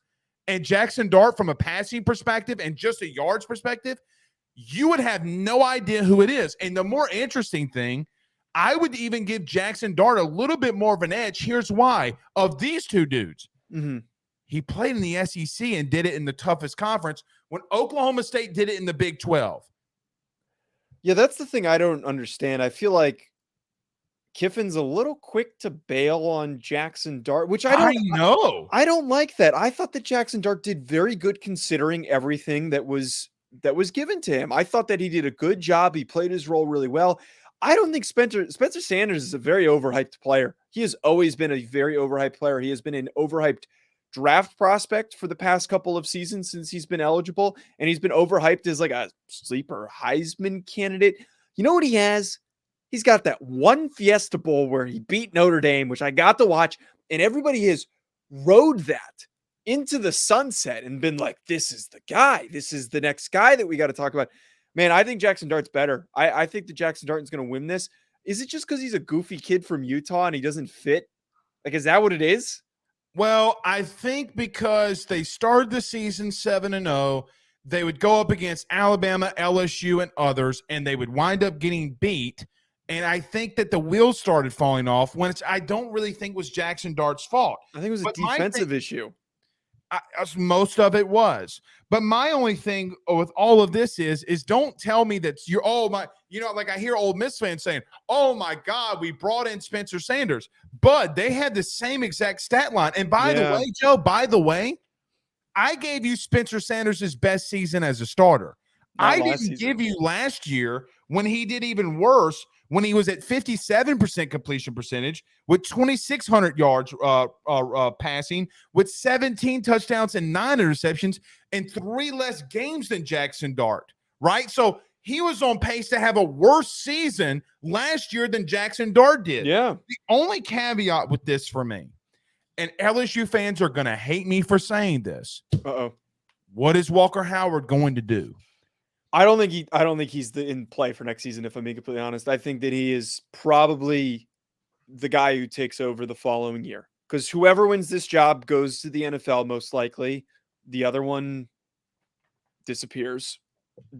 and Jackson Dart from a passing perspective and just a yards perspective, you would have no idea who it is. And the more interesting thing, I would even give Jackson Dart a little bit more of an edge. Here's why. Of these 2 dudes, he played in the SEC and did it in the toughest conference when Oklahoma State did it in the Big 12. Yeah, that's the thing I don't understand. I feel like Kiffin's a little quick to bail on Jackson Dart, which I know. I don't like that. I thought that Jackson Dart did very good considering everything that was given to him. I thought that he did a good job. He played his role really well. I don't think Spencer Sanders is a very overhyped player. He has always been a very overhyped player. He has been an overhyped draft prospect for the past couple of seasons since he's been eligible, and he's been overhyped as like a sleeper Heisman candidate. You know what he has? He's got that one Fiesta Bowl where he beat Notre Dame, which I got to watch, and everybody has rode that into the sunset and been like, this is the guy. This is the next guy that we got to talk about. Man, I think Jackson Dart's better. I think that Jackson Dart's going to win this. Is it just because he's a goofy kid from Utah and he doesn't fit? Like, is that what it is? Well, I think because they started the season 7-0, they would go up against Alabama, LSU, and others, and they would wind up getting beat. And I think that the wheels started falling off when I don't really think was Jackson Dart's fault. I think it was a defensive issue. Most of it was. But my only thing with all of this is don't tell me that you're, like I hear Ole Miss fans saying, oh my God, we brought in Spencer Sanders. But they had the same exact stat line. And by the way, Joe, I gave you Spencer Sanders' best season as a starter. I didn't give you last year when he did even worse, when he was at 57% completion percentage with 2,600 yards passing, with 17 touchdowns and 9 interceptions and 3 less games than Jackson Dart, right? So he was on pace to have a worse season last year than Jackson Dart did. Yeah. The only caveat with this for me, and LSU fans are going to hate me for saying this. What is Walker Howard going to do? I don't think he's in play for next season, if I'm being completely honest. I think that he is probably the guy who takes over the following year, because whoever wins this job goes to the NFL most likely. The other one disappears.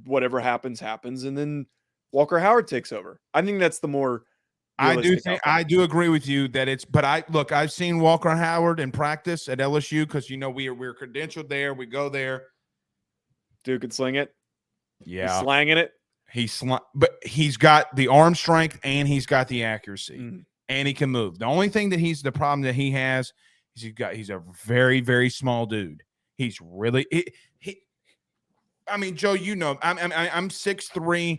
Whatever happens, and then Walker Howard takes over. I think that's the more I do agree with you that I've seen Walker Howard in practice at LSU because we're credentialed there. We go there. Dude could sling it. Yeah. He's slanging it. But he's got the arm strength and he's got the accuracy and he can move. The only thing the problem that he has is he's a very, very small dude. He's really Joe, I'm 6'3",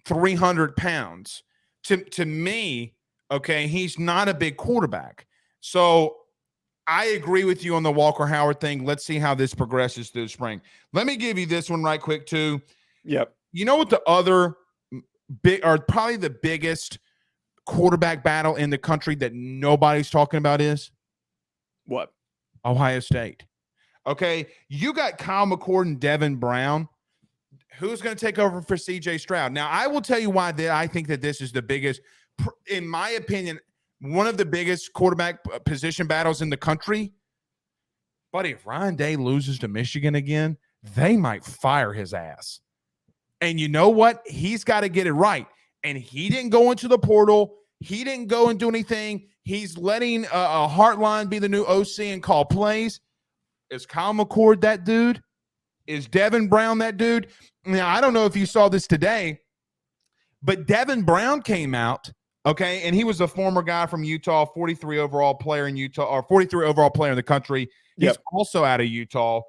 300 pounds. To me, okay, he's not a big quarterback. So I agree with you on the Walker Howard thing. Let's see how this progresses through the spring. Let me give you this one right quick, too. Yep. You know what the other probably the biggest quarterback battle in the country that nobody's talking about is? What? Ohio State. Okay, you got Kyle McCord and Devin Brown. Who's going to take over for C.J. Stroud? Now, I will tell you why I think that this is the biggest, in my opinion, one of the biggest quarterback position battles in the country. But if Ryan Day loses to Michigan again, they might fire his ass. And you know what? He's got to get it right. And he didn't go into the portal. He didn't go and do anything. He's letting a Hartline be the new OC and call plays. Is Kyle McCord that dude? Is Devin Brown that dude? Now, I don't know if you saw this today, but Devin Brown came out. Okay, and he was a former guy from Utah, 43 overall player in Utah, or 43 overall player in the country. He's also out of Utah.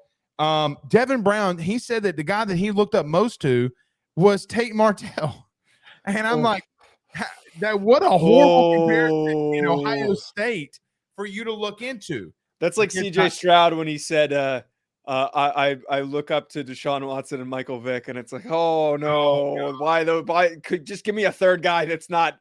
Devin Brown, he said that the guy that he looked up most to was Tate Martell. And I'm like, what a horrible comparison in Ohio State for you to look into. That's like C.J. Stroud when he said, I look up to Deshaun Watson and Michael Vick, and it's like, oh no, why could just give me a third guy that's not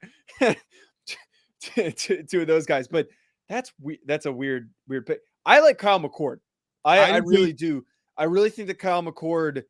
two of those guys. But that's a weird pick. I like Kyle McCord. I really do. I really think that Kyle McCord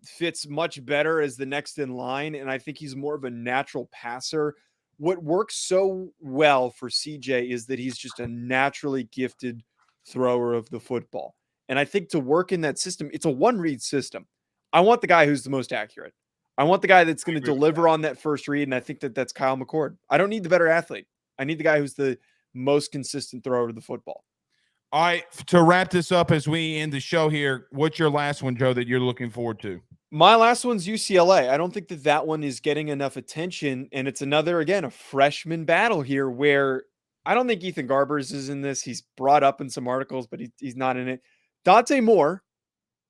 fits much better as the next in line, and I think he's more of a natural passer. What works so well for CJ is that he's just a naturally gifted thrower of the football. And I think to work in that system, it's a one-read system. I want the guy who's the most accurate. I want the guy that's going to deliver on that first read, and I think that's Kyle McCord. I don't need the better athlete. I need the guy who's the most consistent thrower of the football. All right, to wrap this up as we end the show here, what's your last one, Joe, that you're looking forward to? My last one's UCLA. I don't think that one is getting enough attention, and it's another, again, a freshman battle here where I don't think Ethan Garbers is in this. He's brought up in some articles, but he's not in it. Dante Moore,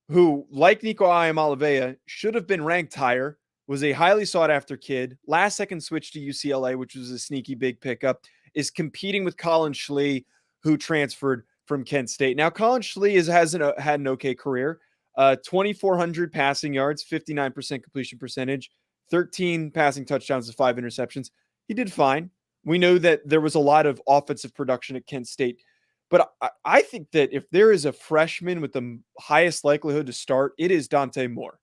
who, like Nico Iamaleava, should have been ranked higher, was a highly sought-after kid, last-second switch to UCLA, which was a sneaky big pickup, is competing with Colin Schlee, who transferred from Kent State. Now, Colin Schlee had an okay career, 2,400 passing yards, 59% completion percentage, 13 passing touchdowns to 5 interceptions. He did fine. We know that there was a lot of offensive production at Kent State. But I think that if there is a freshman with the highest likelihood to start, it is Dante Moore.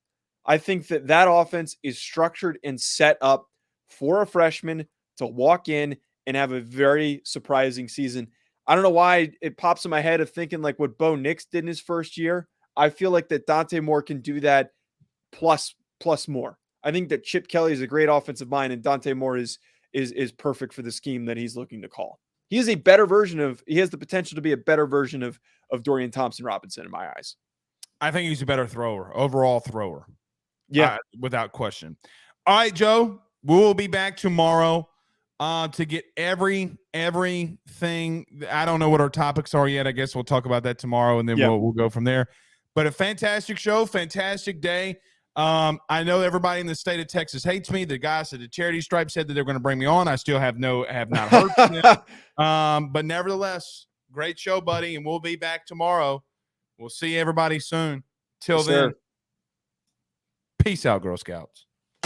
I think that that offense is structured and set up for a freshman to walk in and have a very surprising season. I don't know why it pops in my head of thinking like what Bo Nix did in his first year. I feel like that Dante Moore can do that plus more. I think that Chip Kelly is a great offensive mind, and Dante Moore is perfect for the scheme that he's looking to call. He is a better version of, he has the potential to be a better version of Dorian Thompson-Robinson in my eyes. I think he's a better thrower, overall thrower. Yeah. Without question. All right, Joe, we will be back tomorrow to get everything. I don't know what our topics are yet. I guess we'll talk about that tomorrow, and then we'll go from there. But a fantastic show, fantastic day. I know everybody in the state of Texas hates me. The guys at the charity stripe said that they're going to bring me on. I still have not heard from them. But nevertheless, great show, buddy, and we'll be back tomorrow. We'll see everybody soon. Till then, peace out, Girl Scouts.